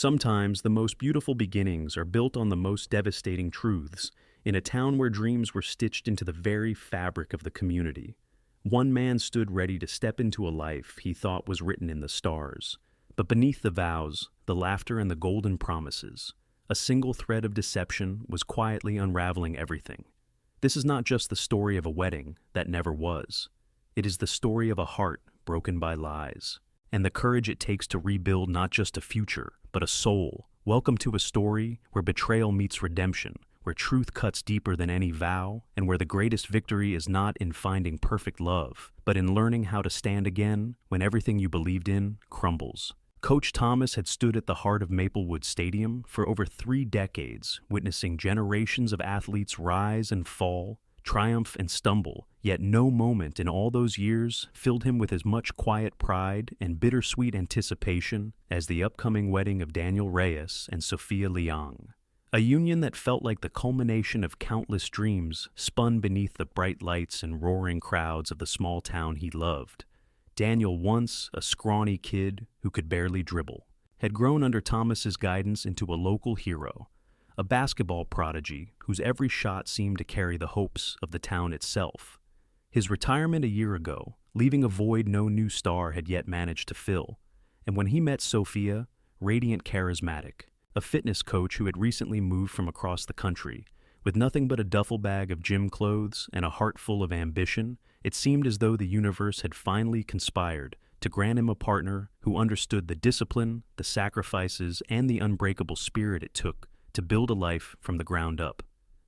Sometimes the most beautiful beginnings are built on the most devastating truths, in a town where dreams were stitched into the very fabric of the community. One man stood ready to step into a life he thought was written in the stars. But beneath the vows, the laughter and the golden promises, a single thread of deception was quietly unraveling everything. This is not just the story of a wedding that never was. It is the story of a heart broken by lies, and the courage it takes to rebuild not just a future, but a soul. Welcome to a story where betrayal meets redemption, where truth cuts deeper than any vow, and where the greatest victory is not in finding perfect love, but in learning how to stand again when everything you believed in crumbles. Coach Thomas had stood at the heart of Maplewood Stadium for over 3 decades, witnessing generations of athletes rise and fall, triumph and stumble, yet no moment in all those years filled him with as much quiet pride and bittersweet anticipation as the upcoming wedding of Daniel Reyes and Sophia Liang. A union that felt like the culmination of countless dreams spun beneath the bright lights and roaring crowds of the small town he loved. Daniel, once a scrawny kid who could barely dribble, had grown under Thomas's guidance into a local hero, a basketball prodigy whose every shot seemed to carry the hopes of the town itself. His retirement a year ago, leaving a void no new star had yet managed to fill, and when he met Sophia, radiant charismatic, a fitness coach who had recently moved from across the country, with nothing but a duffel bag of gym clothes and a heart full of ambition, it seemed as though the universe had finally conspired to grant him a partner who understood the discipline, the sacrifices, and the unbreakable spirit it took to build a life from the ground up.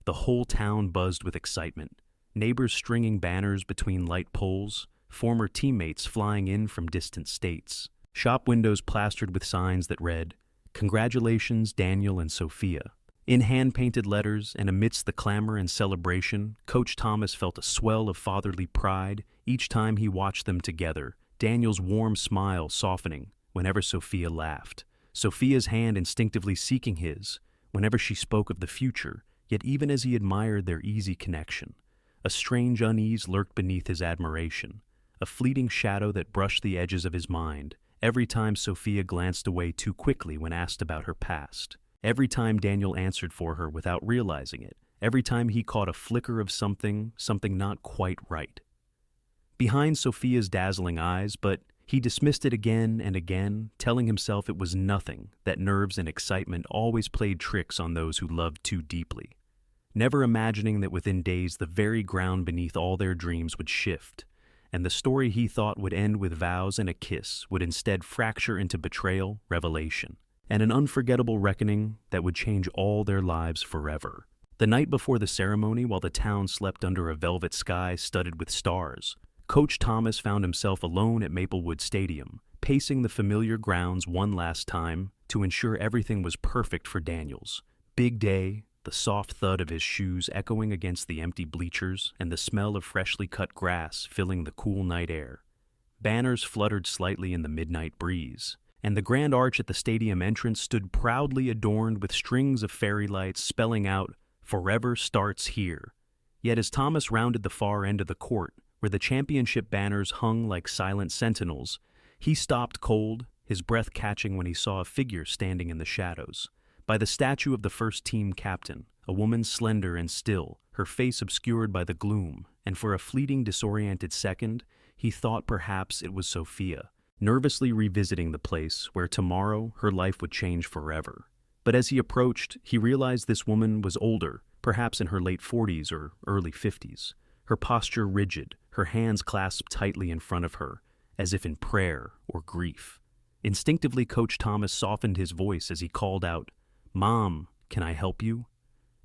The whole town buzzed with excitement, neighbors stringing banners between light poles, former teammates flying in from distant states, shop windows plastered with signs that read, "Congratulations, Daniel and Sophia." In hand-painted letters and amidst the clamor and celebration, Coach Thomas felt a swell of fatherly pride each time he watched them together, Daniel's warm smile softening whenever Sophia laughed, Sophia's hand instinctively seeking his whenever she spoke of the future, yet even as he admired their easy connection, a strange unease lurked beneath his admiration, a fleeting shadow that brushed the edges of his mind every time Sophia glanced away too quickly when asked about her past. Every time Daniel answered for her without realizing it, every time he caught a flicker of something not quite right. Behind Sophia's dazzling eyes, but he dismissed it again and again, telling himself it was nothing, that nerves and excitement always played tricks on those who loved too deeply. Never imagining that within days the very ground beneath all their dreams would shift, and the story he thought would end with vows and a kiss would instead fracture into betrayal, revelation, and an unforgettable reckoning that would change all their lives forever. The night before the ceremony, while the town slept under a velvet sky studded with stars, Coach Thomas found himself alone at Maplewood Stadium, pacing the familiar grounds one last time to ensure everything was perfect for Daniel's big day, the soft thud of his shoes echoing against the empty bleachers and the smell of freshly cut grass filling the cool night air. Banners fluttered slightly in the midnight breeze, and the grand arch at the stadium entrance stood proudly adorned with strings of fairy lights spelling out, "Forever starts here." Yet as Thomas rounded the far end of the court, where the championship banners hung like silent sentinels, he stopped cold, his breath catching when he saw a figure standing in the shadows. By the statue of the first team captain, a woman slender and still, her face obscured by the gloom, and for a fleeting disoriented second, he thought perhaps it was Sophia, nervously revisiting the place where tomorrow her life would change forever. But as he approached, he realized this woman was older, perhaps in her late 40s or early 50s, her posture rigid, her hands clasped tightly in front of her, as if in prayer or grief. Instinctively, Coach Thomas softened his voice as he called out, "Mom, can I help you?"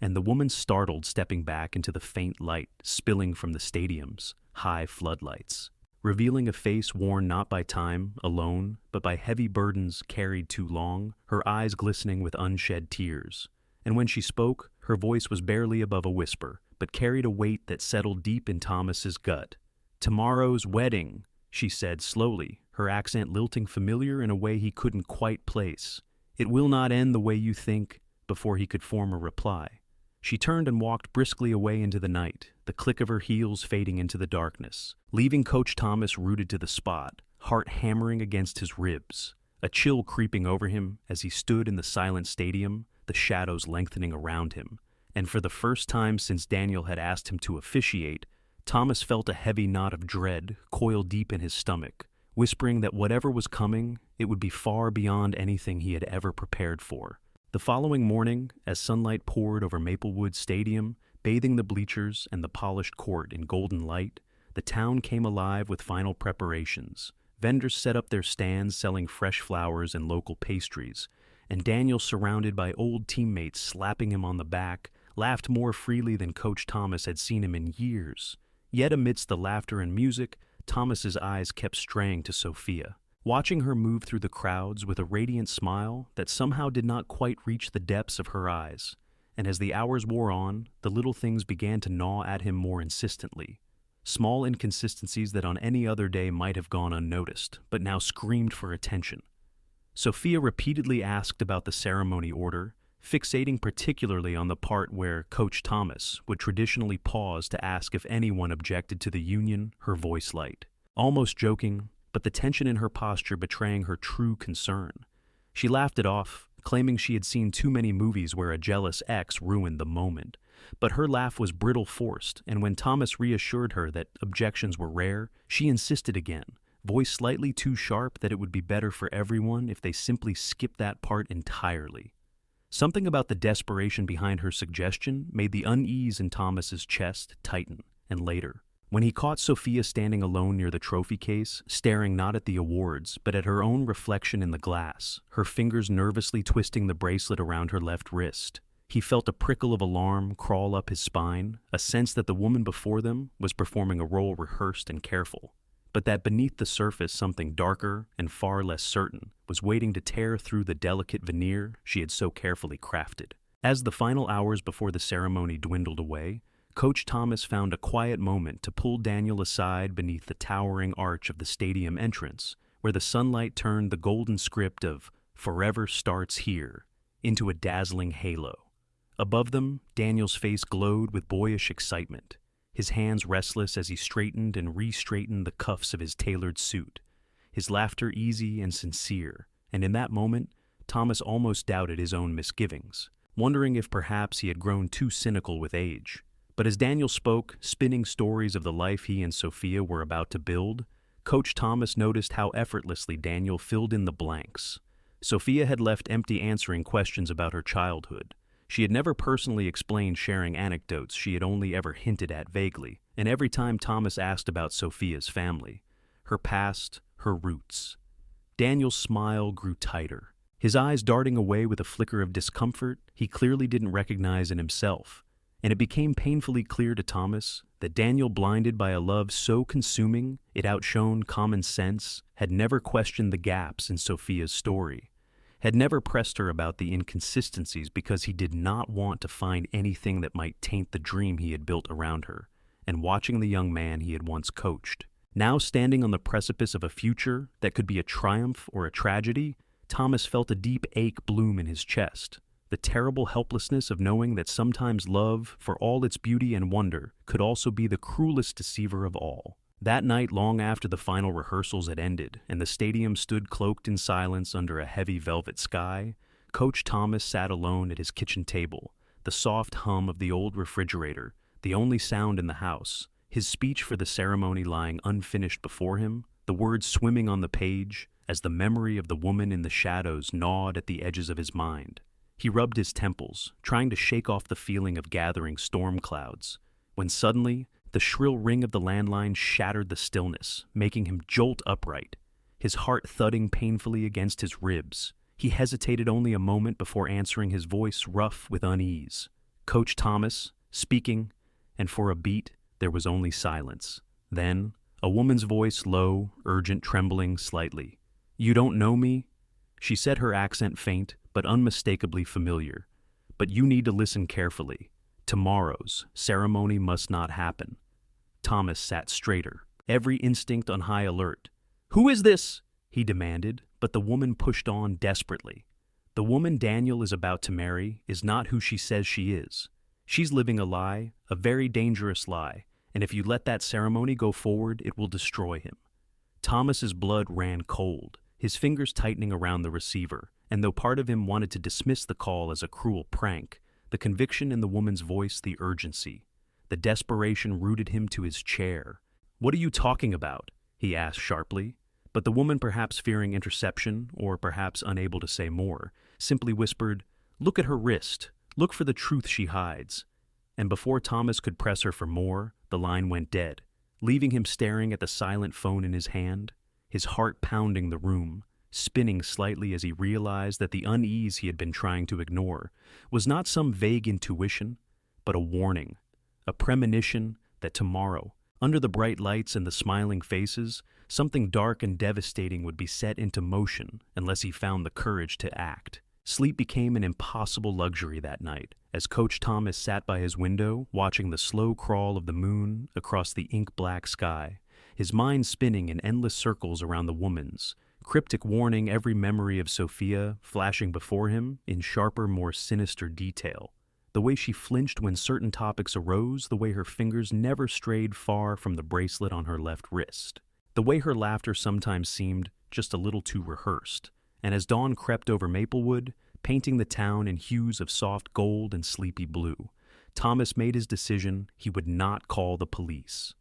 And the woman startled, stepping back into the faint light spilling from the stadium's high floodlights, revealing a face worn not by time alone, but by heavy burdens carried too long, her eyes glistening with unshed tears. And when she spoke, her voice was barely above a whisper, but carried a weight that settled deep in Thomas's gut. "Tomorrow's wedding," she said slowly, her accent lilting familiar in a way he couldn't quite place. "It will not end the way you think," before he could form a reply. She turned and walked briskly away into the night, the click of her heels fading into the darkness, leaving Coach Thomas rooted to the spot, heart hammering against his ribs. a chill creeping over him as he stood in the silent stadium, the shadows lengthening around him. And for the first time since Daniel had asked him to officiate, Thomas felt a heavy knot of dread coil deep in his stomach, whispering that whatever was coming, it would be far beyond anything he had ever prepared for. The following morning, as sunlight poured over Maplewood Stadium, bathing the bleachers and the polished court in golden light, the town came alive with final preparations. Vendors set up their stands selling fresh flowers and local pastries, and Daniel, surrounded by old teammates slapping him on the back, laughed more freely than Coach Thomas had seen him in years. Yet amidst the laughter and music, Thomas's eyes kept straying to Sophia, watching her move through the crowds with a radiant smile that somehow did not quite reach the depths of her eyes. And as the hours wore on, the little things began to gnaw at him more insistently. Small inconsistencies that on any other day might have gone unnoticed, but now screamed for attention. Sophia repeatedly asked about the ceremony order, fixating particularly on the part where Coach Thomas would traditionally pause to ask if anyone objected to the union, her voice light. Almost joking, but the tension in her posture betraying her true concern. She laughed it off, claiming she had seen too many movies where a jealous ex ruined the moment. But her laugh was brittle-forced, and when Thomas reassured her that objections were rare, she insisted again, voice slightly too sharp that it would be better for everyone if they simply skipped that part entirely. Something about the desperation behind her suggestion made the unease in Thomas's chest tighten, and later, when he caught Sophia standing alone near the trophy case, staring not at the awards, but at her own reflection in the glass, her fingers nervously twisting the bracelet around her left wrist, he felt a prickle of alarm crawl up his spine, a sense that the woman before them was performing a role rehearsed and careful, but that beneath the surface something darker and far less certain was waiting to tear through the delicate veneer she had so carefully crafted. As the final hours before the ceremony dwindled away, Coach Thomas found a quiet moment to pull Daniel aside beneath the towering arch of the stadium entrance, where the sunlight turned the golden script of "Forever Starts Here" into a dazzling halo. Above them, Daniel's face glowed with boyish excitement, his hands restless as he straightened and re-straightened the cuffs of his tailored suit, his laughter easy and sincere, and in that moment, Thomas almost doubted his own misgivings, wondering if perhaps he had grown too cynical with age. But as Daniel spoke, spinning stories of the life he and Sophia were about to build, Coach Thomas noticed how effortlessly Daniel filled in the blanks. Sophia had left empty answering questions about her childhood. She had never personally explained sharing anecdotes she had only ever hinted at vaguely, and every time Thomas asked about Sophia's family, her past, her roots, Daniel's smile grew tighter, his eyes darting away with a flicker of discomfort he clearly didn't recognize in himself, and it became painfully clear to Thomas that Daniel, blinded by a love so consuming it outshone common sense, had never questioned the gaps in Sophia's story, had never pressed her about the inconsistencies because he did not want to find anything that might taint the dream he had built around her, and watching the young man he had once coached. Now standing on the precipice of a future that could be a triumph or a tragedy, Thomas felt a deep ache bloom in his chest, the terrible helplessness of knowing that sometimes love, for all its beauty and wonder, could also be the cruelest deceiver of all. That night, long after the final rehearsals had ended and the stadium stood cloaked in silence under a heavy velvet sky, Coach Thomas sat alone at his kitchen table, the soft hum of the old refrigerator, the only sound in the house, his speech for the ceremony lying unfinished before him, the words swimming on the page, as the memory of the woman in the shadows gnawed at the edges of his mind. He rubbed his temples, trying to shake off the feeling of gathering storm clouds, when suddenly, the shrill ring of the landline shattered the stillness, making him jolt upright, his heart thudding painfully against his ribs. He hesitated only a moment before answering, his voice rough with unease. Coach Thomas, speaking, and for a beat, there was only silence. Then, a woman's voice, low, urgent, trembling slightly. "You don't know me?" She said, her accent faint, but unmistakably familiar. "But you need to listen carefully. Tomorrow's ceremony must not happen." Thomas sat straighter, every instinct on high alert. "Who is this?" he demanded, but the woman pushed on desperately. "The woman Daniel is about to marry is not who she says she is. She's living a lie, a very dangerous lie, and if you let that ceremony go forward, it will destroy him." Thomas's blood ran cold, his fingers tightening around the receiver, and though part of him wanted to dismiss the call as a cruel prank, the conviction in the woman's voice, the urgency, the desperation rooted him to his chair. "What are you talking about?" he asked sharply, but the woman, perhaps fearing interception or perhaps unable to say more, simply whispered, "Look at her wrist. Look for the truth she hides." And before Thomas could press her for more, the line went dead, leaving him staring at the silent phone in his hand, his heart pounding the room, spinning slightly as he realized that the unease he had been trying to ignore was not some vague intuition, but a warning, a premonition that tomorrow, under the bright lights and the smiling faces, something dark and devastating would be set into motion unless he found the courage to act. Sleep became an impossible luxury that night, as Coach Thomas sat by his window watching the slow crawl of the moon across the ink-black sky, his mind spinning in endless circles around the woman's, cryptic warning every memory of Sophia flashing before him in sharper, more sinister detail. The way she flinched when certain topics arose, the way her fingers never strayed far from the bracelet on her left wrist, the way her laughter sometimes seemed just a little too rehearsed. And as dawn crept over Maplewood, painting the town in hues of soft gold and sleepy blue, Thomas made his decision he would not call the police.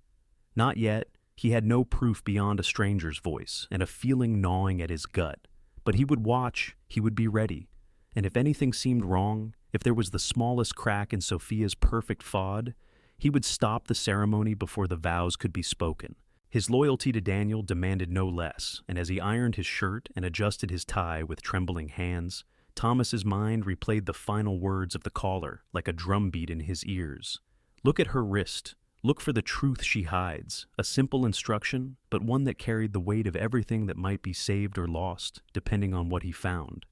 Not yet. He had no proof beyond a stranger's voice and a feeling gnawing at his gut. But he would watch, he would be ready. And if anything seemed wrong, if there was the smallest crack in Sophia's perfect faud, he would stop the ceremony before the vows could be spoken. His loyalty to Daniel demanded no less, and as he ironed his shirt and adjusted his tie with trembling hands, Thomas's mind replayed the final words of the caller like a drumbeat in his ears. "Look at her wrist. Look for the truth she hides." A simple instruction, but one that carried the weight of everything that might be saved or lost, depending on what he found.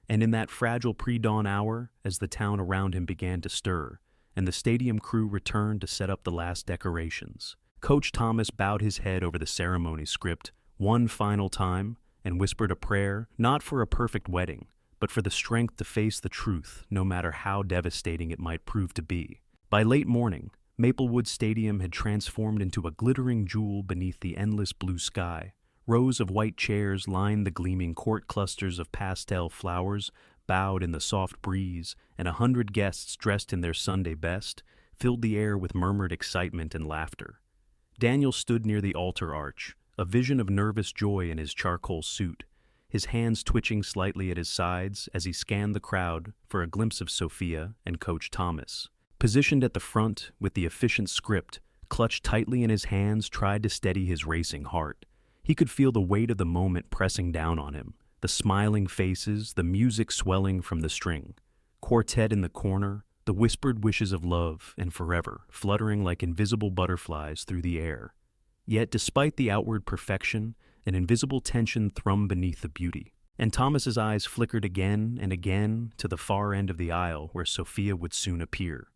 And in that fragile pre-dawn hour, as the town around him began to stir, and the stadium crew returned to set up the last decorations, Coach Thomas bowed his head over the ceremony script one final time and whispered a prayer, not for a perfect wedding, but for the strength to face the truth, no matter how devastating it might prove to be. By late morning, Maplewood Stadium had transformed into a glittering jewel beneath the endless blue sky. Rows of white chairs lined the gleaming court, clusters of pastel flowers bowed in the soft breeze, and 100 guests dressed in their Sunday best filled the air with murmured excitement and laughter. Daniel stood near the altar arch, a vision of nervous joy in his charcoal suit, his hands twitching slightly at his sides as he scanned the crowd for a glimpse of Sophia and Coach Thomas. Positioned at the front with the efficient script clutched tightly in his hands, tried to steady his racing heart. He could feel the weight of the moment pressing down on him, the smiling faces, the music swelling from the string. Quartet in the corner, the whispered wishes of love and forever fluttering like invisible butterflies through the air. Yet despite the outward perfection, an invisible tension thrummed beneath the beauty. And Thomas's eyes flickered again and again to the far end of the aisle where Sophia would soon appear,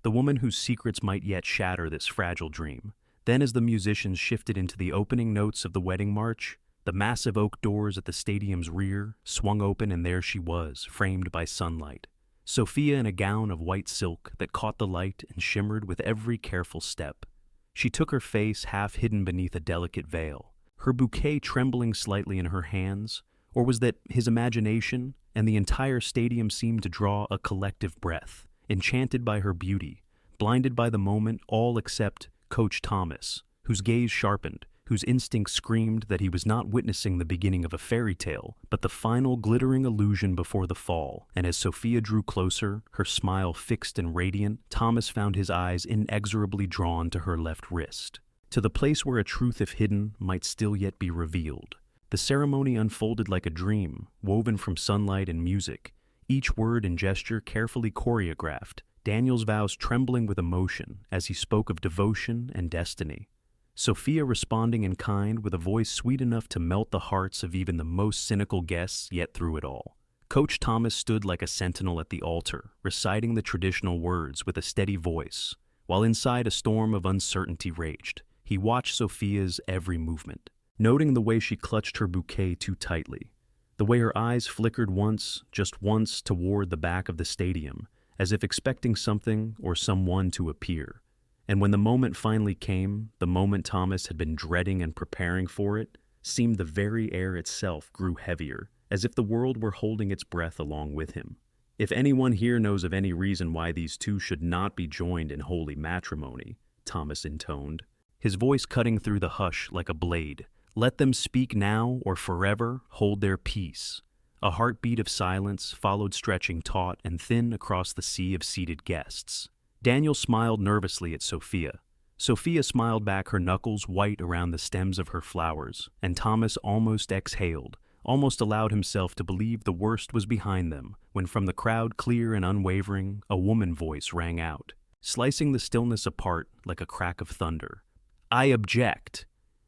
the woman whose secrets might yet shatter this fragile dream. Then as the musicians shifted into the opening notes of the wedding march, the massive oak doors at the stadium's rear swung open, and there she was, framed by sunlight. Sophia in a gown of white silk that caught the light and shimmered with every careful step. She took her face half hidden beneath a delicate veil, her bouquet trembling slightly in her hands, or was that his imagination and the entire stadium seemed to draw a collective breath, enchanted by her beauty, blinded by the moment, all except Coach Thomas, whose gaze sharpened, whose instinct screamed that he was not witnessing the beginning of a fairy tale, but the final glittering illusion before the fall. And as Sophia drew closer, her smile fixed and radiant, Thomas found his eyes inexorably drawn to her left wrist, to the place where a truth, if hidden, might still yet be revealed. The ceremony unfolded like a dream, woven from sunlight and music, each word and gesture carefully choreographed, Daniel's vows trembling with emotion as he spoke of devotion and destiny. Sophia responding in kind with a voice sweet enough to melt the hearts of even the most cynical guests, yet through it all. Coach Thomas stood like a sentinel at the altar, reciting the traditional words with a steady voice, while inside a storm of uncertainty raged. He watched Sophia's every movement, noting the way she clutched her bouquet too tightly, the way her eyes flickered once, just once, toward the back of the stadium, as if expecting something or someone to appear. And when the moment finally came, the moment Thomas had been dreading and preparing for it, seemed the very air itself grew heavier, as if the world were holding its breath along with him. "If anyone here knows of any reason why these two should not be joined in holy matrimony," Thomas intoned, his voice cutting through the hush like a blade, "let them speak now or forever hold their peace." A heartbeat of silence followed, stretching taut and thin across the sea of seated guests. Daniel smiled nervously at Sophia. Sophia smiled back, her knuckles white around the stems of her flowers, and Thomas almost exhaled, almost allowed himself to believe the worst was behind them, when from the crowd, clear and unwavering, a woman voice rang out, slicing the stillness apart like a crack of thunder. "I object!"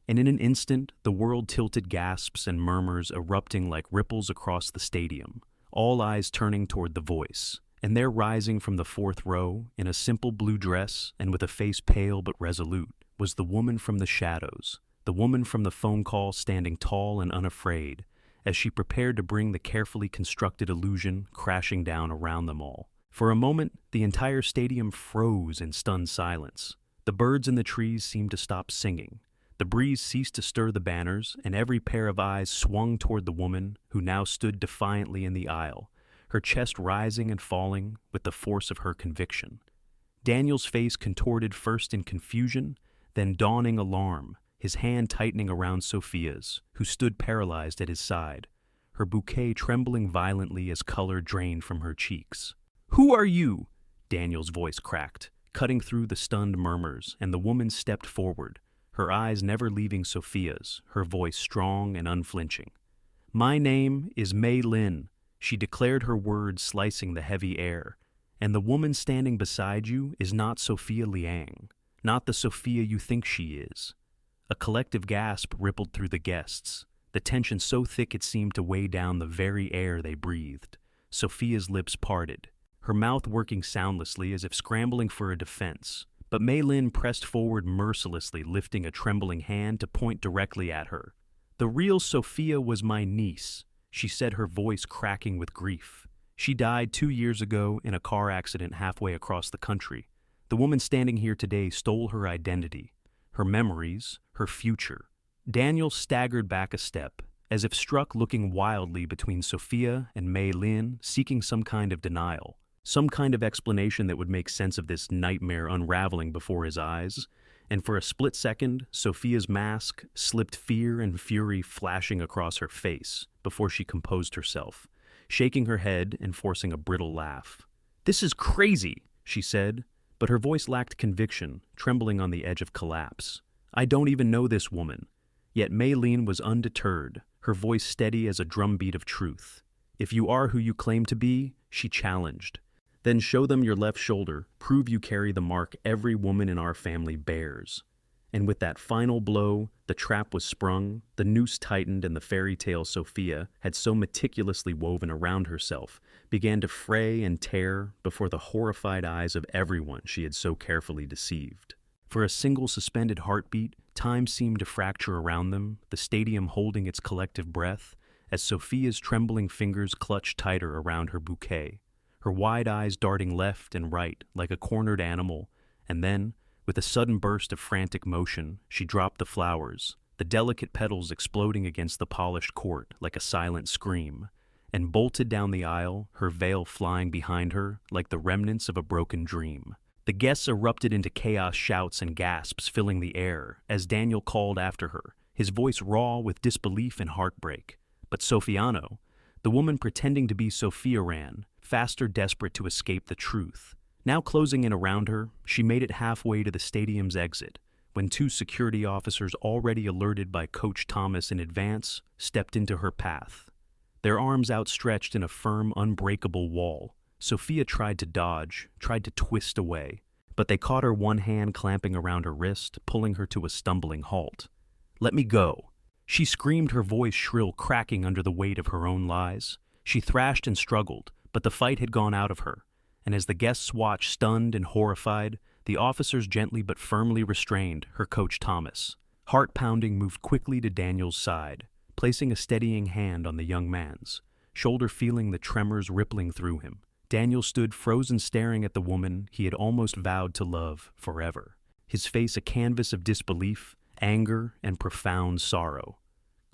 And in an instant, the world tilted, gasps and murmurs erupting like ripples across the stadium, all eyes turning toward the voice. And there, rising from the fourth row, in a simple blue dress and with a face pale but resolute, was the woman from the shadows, the woman from the phone call, standing tall and unafraid, as she prepared to bring the carefully constructed illusion crashing down around them all. For a moment, the entire stadium froze in stunned silence. The birds in the trees seemed to stop singing. The breeze ceased to stir the banners, and every pair of eyes swung toward the woman who now stood defiantly in the aisle, her chest rising and falling with the force of her conviction. Daniel's face contorted first in confusion, then dawning alarm, his hand tightening around Sophia's, who stood paralyzed at his side, her bouquet trembling violently as color drained from her cheeks. "Who are you?" Daniel's voice cracked, cutting through the stunned murmurs, and the woman stepped forward, her eyes never leaving Sophia's, her voice strong and unflinching. "My name is Mei Lin," she declared, her words slicing the heavy air, "and the woman standing beside you is not Sophia Liang, not the Sophia you think she is." A collective gasp rippled through the guests, the tension so thick it seemed to weigh down the very air they breathed. Sophia's lips parted, her mouth working soundlessly as if scrambling for a defense. But Mei Lin pressed forward mercilessly, lifting a trembling hand to point directly at her. "The real Sophia was my niece," she said, her voice cracking with grief. "She died 2 years ago in a car accident halfway across the country. The woman standing here today stole her identity, her memories, her future." Daniel staggered back a step, as if struck, looking wildly between Sophia and Mei Lin, seeking some kind of denial, some kind of explanation that would make sense of this nightmare unraveling before his eyes. And for a split second, Sophia's mask slipped, fear and fury flashing across her face, before she composed herself, shaking her head and forcing a brittle laugh. "This is crazy," she said, but her voice lacked conviction, trembling on the edge of collapse. "I don't even know this woman." Yet Mei Lin was undeterred, her voice steady as a drumbeat of truth. "If you are who you claim to be," she challenged, "then show them your left shoulder, prove you carry the mark every woman in our family bears." And with that final blow, the trap was sprung, the noose tightened, and the fairy tale Sophia had so meticulously woven around herself began to fray and tear before the horrified eyes of everyone she had so carefully deceived. For a single suspended heartbeat, time seemed to fracture around them, the stadium holding its collective breath, as Sophia's trembling fingers clutched tighter around her bouquet, her wide eyes darting left and right like a cornered animal, and then, with a sudden burst of frantic motion, she dropped the flowers, the delicate petals exploding against the polished court like a silent scream, and bolted down the aisle, her veil flying behind her like the remnants of a broken dream. The guests erupted into chaos, shouts and gasps filling the air as Daniel called after her, his voice raw with disbelief and heartbreak. But Sophiano, the woman pretending to be Sophia, ran, faster, desperate to escape the truth. Now closing in around her, she made it halfway to the stadium's exit, when 2 security officers, already alerted by Coach Thomas in advance, stepped into her path. Their arms outstretched in a firm, unbreakable wall, Sophia tried to dodge, tried to twist away, but they caught her, one hand clamping around her wrist, pulling her to a stumbling halt. "Let me go." She screamed, her voice shrill, cracking under the weight of her own lies. She thrashed and struggled, but the fight had gone out of her, and as the guests watched, stunned and horrified, the officers gently but firmly restrained her coach Thomas. Heart-pounding, moved quickly to Daniel's side, placing a steadying hand on the young man's, shoulder feeling the tremors rippling through him. Daniel stood frozen, staring at the woman he had almost vowed to love forever, his face a canvas of disbelief, anger, and profound sorrow.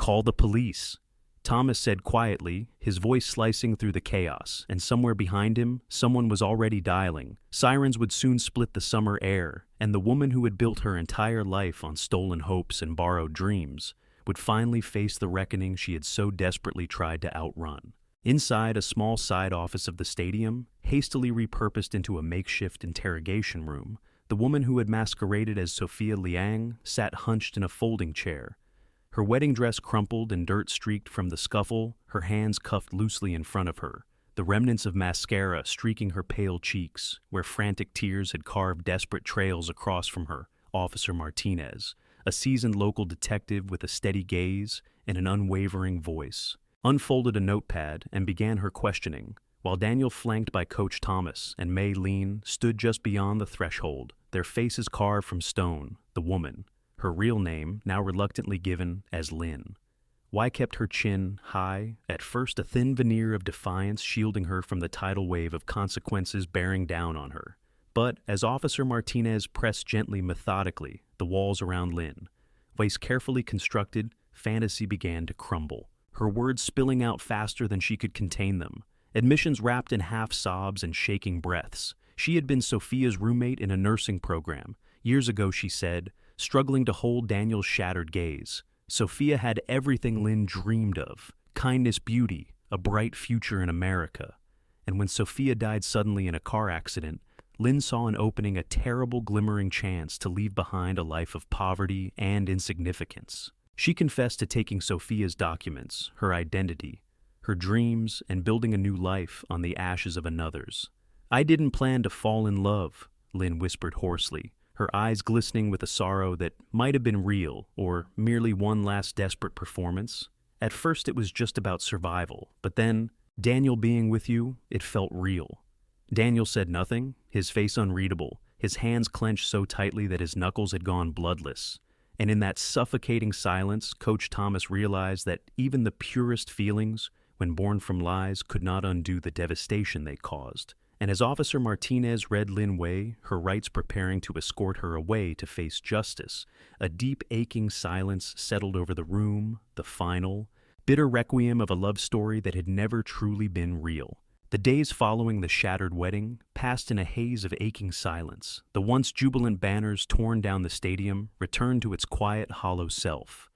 "Call the police," Thomas said quietly, his voice slicing through the chaos, and somewhere behind him, someone was already dialing. Sirens would soon split the summer air, and the woman who had built her entire life on stolen hopes and borrowed dreams would finally face the reckoning she had so desperately tried to outrun. Inside a small side office of the stadium, hastily repurposed into a makeshift interrogation room, the woman who had masqueraded as Sophia Liang sat hunched in a folding chair. Her wedding dress crumpled and dirt-streaked from the scuffle, her hands cuffed loosely in front of her, the remnants of mascara streaking her pale cheeks, where frantic tears had carved desperate trails across from her. Officer Martinez, a seasoned local detective with a steady gaze and an unwavering voice, unfolded a notepad and began her questioning, while Daniel, flanked by Coach Thomas and Mei Lin, stood just beyond the threshold, their faces carved from stone. The woman, her real name now reluctantly given as Lin. Why kept her chin high, at first a thin veneer of defiance shielding her from the tidal wave of consequences bearing down on her. But as Officer Martinez pressed gently, methodically, the walls around Lin, waist carefully constructed, fantasy began to crumble, her words spilling out faster than she could contain them, admissions wrapped in half sobs and shaking breaths. She had been Sophia's roommate in a nursing program. Years ago, she said, struggling to hold Daniel's shattered gaze. Sophia had everything Lin dreamed of: kindness, beauty, a bright future in America. And when Sophia died suddenly in a car accident, Lin saw an opening, a terrible glimmering chance to leave behind a life of poverty and insignificance. She confessed to taking Sophia's documents, her identity, her dreams, and building a new life on the ashes of another's. "I didn't plan to fall in love," Lin whispered hoarsely, her eyes glistening with a sorrow that might have been real or merely one last desperate performance. "At first it was just about survival, but then, Daniel being with you, it felt real." Daniel said nothing, his face unreadable, his hands clenched so tightly that his knuckles had gone bloodless. And in that suffocating silence, Coach Thomas realized that even the purest feelings, when born from lies, could not undo the devastation they caused. And as Officer Martinez read Lin Wei, her rights preparing to escort her away to face justice, a deep, aching silence settled over the room, the final, bitter requiem of a love story that had never truly been real. The days following the shattered wedding passed in a haze of aching silence. The once jubilant banners torn down the stadium returned to its quiet, hollow self.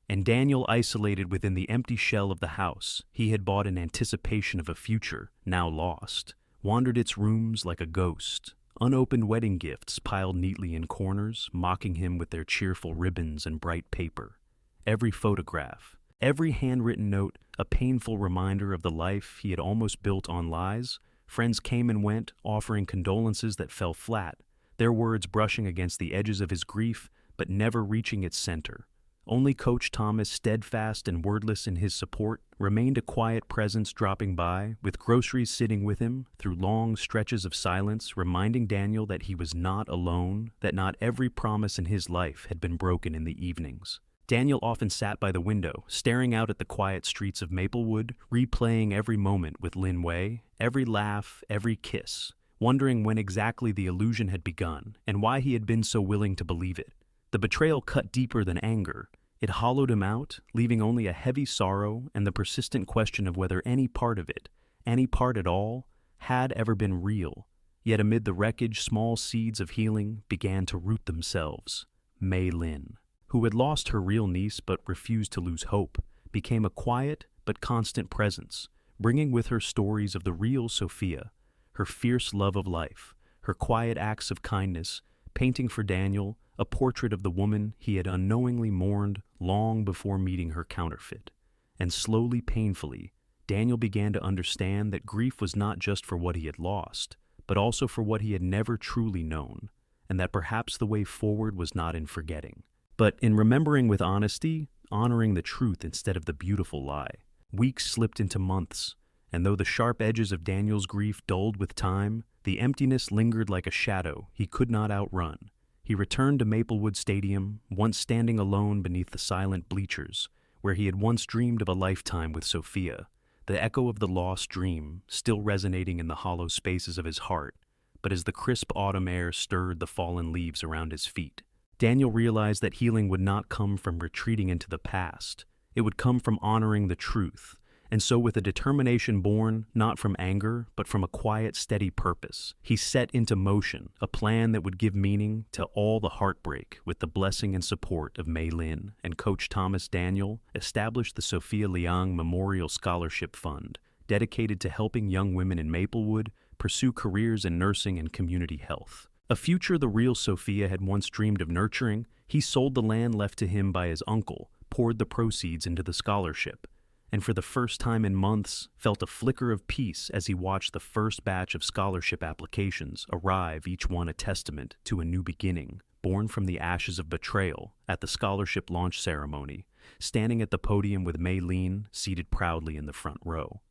And Daniel, isolated within the empty shell of the house he had bought in anticipation of a future now lost, wandered its rooms like a ghost. Unopened wedding gifts piled neatly in corners, mocking him with their cheerful ribbons and bright paper. Every photograph, every handwritten note, a painful reminder of the life he had almost built on lies. Friends came and went, offering condolences that fell flat, their words brushing against the edges of his grief, but never reaching its center. Only Coach Thomas, steadfast and wordless in his support, remained a quiet presence dropping by, with groceries sitting with him through long stretches of silence, reminding Daniel that he was not alone, that not every promise in his life had been broken in the evenings. Daniel often sat by the window, staring out at the quiet streets of Maplewood, replaying every moment with Lin Wei, every laugh, every kiss, wondering when exactly the illusion had begun and why he had been so willing to believe it. The betrayal cut deeper than anger. It hollowed him out, leaving only a heavy sorrow and the persistent question of whether any part of it, any part at all, had ever been real. Yet amid the wreckage, small seeds of healing began to root themselves. Mei Lin, who had lost her real niece but refused to lose hope, became a quiet but constant presence, bringing with her stories of the real Sophia, her fierce love of life, her quiet acts of kindness, painting for Daniel a portrait of the woman he had unknowingly mourned long before meeting her counterfeit. And slowly, painfully, Daniel began to understand that grief was not just for what he had lost, but also for what he had never truly known, and that perhaps the way forward was not in forgetting, but in remembering with honesty, honoring the truth instead of the beautiful lie. Weeks slipped into months, and though the sharp edges of Daniel's grief dulled with time, the emptiness lingered like a shadow he could not outrun. He returned to Maplewood Stadium, once standing alone beneath the silent bleachers, where he had once dreamed of a lifetime with Sophia, the echo of the lost dream still resonating in the hollow spaces of his heart. But as the crisp autumn air stirred the fallen leaves around his feet, Daniel realized that healing would not come from retreating into the past. It would come from honoring the truth, and so with a determination born not from anger, but from a quiet, steady purpose, he set into motion a plan that would give meaning to all the heartbreak. With the blessing and support of Mei Lin and Coach Thomas, Daniel established the Sophia Liang Memorial Scholarship Fund, dedicated to helping young women in Maplewood pursue careers in nursing and community health. A future the real Sophia had once dreamed of nurturing, he sold the land left to him by his uncle, poured the proceeds into the scholarship, and for the first time in months felt a flicker of peace as he watched the first batch of scholarship applications arrive, each one a testament to a new beginning, born from the ashes of betrayal. At the scholarship launch ceremony, standing at the podium with Mei Lin seated proudly in the front row,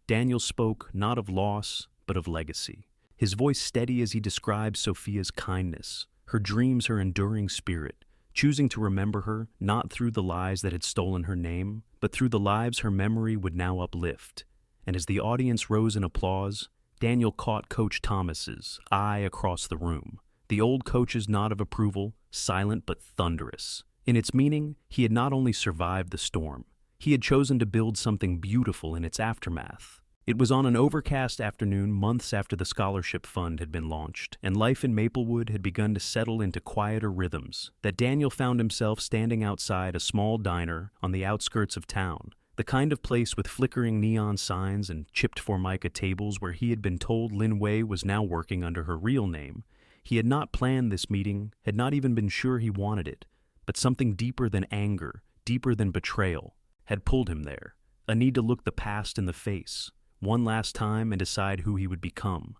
Daniel spoke not of loss, but of legacy, his voice steady as he described Sophia's kindness, her dreams, her enduring spirit, choosing to remember her not through the lies that had stolen her name, but through the lives her memory would now uplift. And as the audience rose in applause, Daniel caught Coach Thomas's eye across the room, the old coach's nod of approval, silent but thunderous. In its meaning, he had not only survived the storm, he had chosen to build something beautiful in its aftermath. It was on an overcast afternoon months after the scholarship fund had been launched, and life in Maplewood had begun to settle into quieter rhythms, that Daniel found himself standing outside a small diner on the outskirts of town, the kind of place with flickering neon signs and chipped formica tables where he had been told Lin Wei was now working under her real name. He had not planned this meeting, had not even been sure he wanted it, but something deeper than anger, deeper than betrayal, had pulled him there, a need to look the past in the face, one last time, and decide who he would become.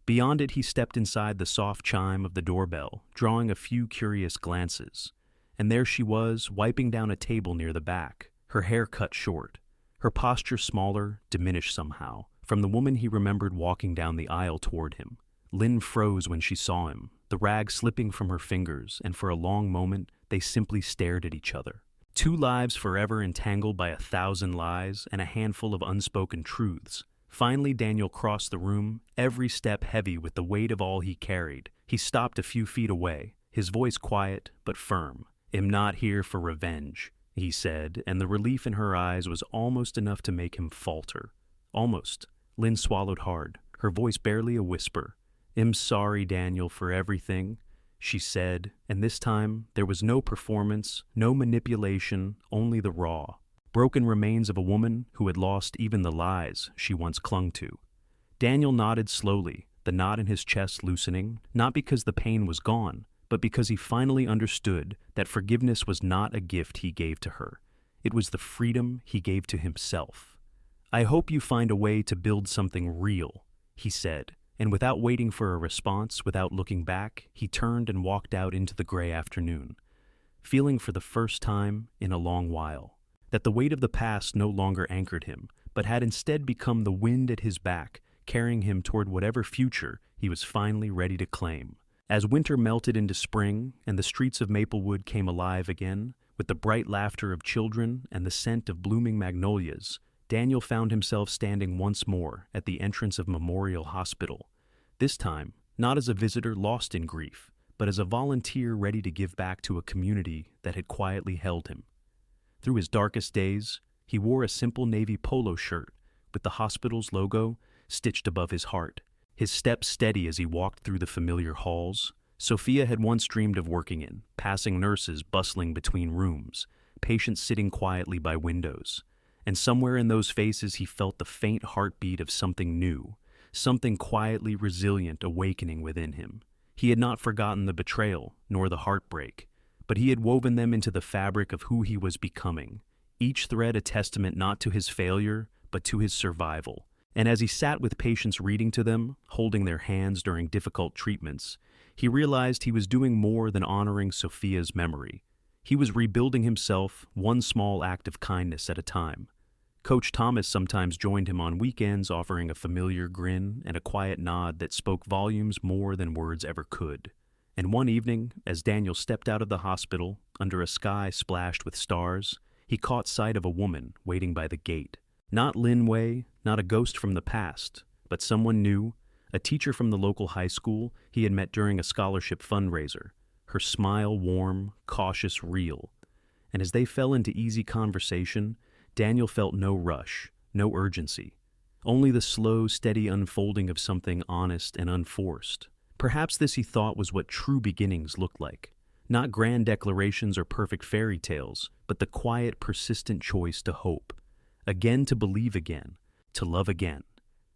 Beyond it, he stepped inside the soft chime of the doorbell, drawing a few curious glances. And there she was, wiping down a table near the back, her hair cut short, her posture smaller, diminished somehow, from the woman he remembered walking down the aisle toward him. Lin froze when she saw him, the rag slipping from her fingers, and for a long moment they simply stared at each other. Two lives forever entangled by 1,000 lies and a handful of unspoken truths. Finally, Daniel crossed the room, every step heavy with the weight of all he carried. He stopped a few feet away, his voice quiet but firm. "Am not here for revenge," he said, and the relief in her eyes was almost enough to make him falter. Almost. Lin swallowed hard, her voice barely a whisper. "I'm sorry, Daniel, for everything," she said, and this time there was no performance, no manipulation, only the raw, broken remains of a woman who had lost even the lies she once clung to. Daniel nodded slowly, the knot in his chest loosening, not because the pain was gone, but because he finally understood that forgiveness was not a gift he gave to her. It was the freedom he gave to himself. "I hope you find a way to build something real," he said, and without waiting for a response, without looking back, he turned and walked out into the gray afternoon, feeling for the first time in a long while that the weight of the past no longer anchored him, but had instead become the wind at his back, carrying him toward whatever future he was finally ready to claim. As winter melted into spring and the streets of Maplewood came alive again, with the bright laughter of children and the scent of blooming magnolias, Daniel found himself standing once more at the entrance of Memorial Hospital, this time not as a visitor lost in grief, but as a volunteer ready to give back to a community that had quietly held him. Through his darkest days, he wore a simple navy polo shirt with the hospital's logo stitched above his heart, his steps steady as he walked through the familiar halls Sophia had once dreamed of working in, passing nurses bustling between rooms, patients sitting quietly by windows. And somewhere in those faces he felt the faint heartbeat of something new, something quietly resilient awakening within him. He had not forgotten the betrayal, nor the heartbreak, but he had woven them into the fabric of who he was becoming, each thread a testament not to his failure, but to his survival. And as he sat with patients reading to them, holding their hands during difficult treatments, he realized he was doing more than honoring Sophia's memory. He was rebuilding himself, one small act of kindness at a time. Coach Thomas sometimes joined him on weekends, offering a familiar grin and a quiet nod that spoke volumes more than words ever could. And one evening, as Daniel stepped out of the hospital, under a sky splashed with stars, he caught sight of a woman waiting by the gate. Not Lin Wei, not a ghost from the past, but someone new, a teacher from the local high school he had met during a scholarship fundraiser, her smile warm, cautious, real. and as they fell into easy conversation, Daniel felt no rush, no urgency, only the slow, steady unfolding of something honest and unforced. Perhaps this, he thought, was what true beginnings looked like. Not grand declarations or perfect fairy tales, but the quiet, persistent choice to hope, again to believe again, to love again.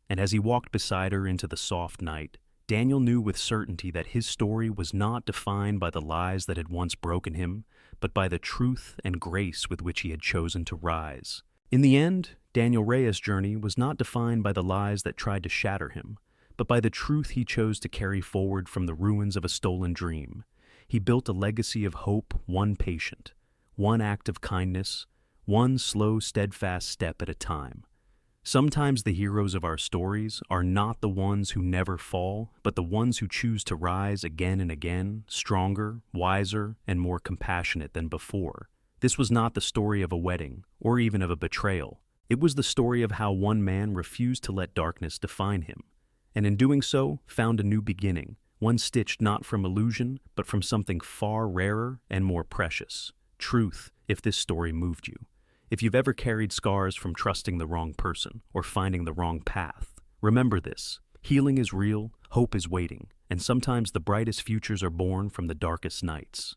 And as he walked beside her into the soft night, Daniel knew with certainty that his story was not defined by the lies that had once broken him, but by the truth and grace with which he had chosen to rise. In the end, Daniel Reyes' journey was not defined by the lies that tried to shatter him, but by the truth he chose to carry forward from the ruins of a stolen dream. He built a legacy of hope, one patient, one act of kindness, one slow, steadfast step at a time. Sometimes the heroes of our stories are not the ones who never fall, but the ones who choose to rise again and again, stronger, wiser, and more compassionate than before. This was not the story of a wedding, or even of a betrayal. It was the story of how one man refused to let darkness define him, and in doing so, found a new beginning, one stitched not from illusion, but from something far rarer and more precious. Truth, if this story moved you. If you've ever carried scars from trusting the wrong person or finding the wrong path, remember this. Healing is real, hope is waiting, and sometimes the brightest futures are born from the darkest nights.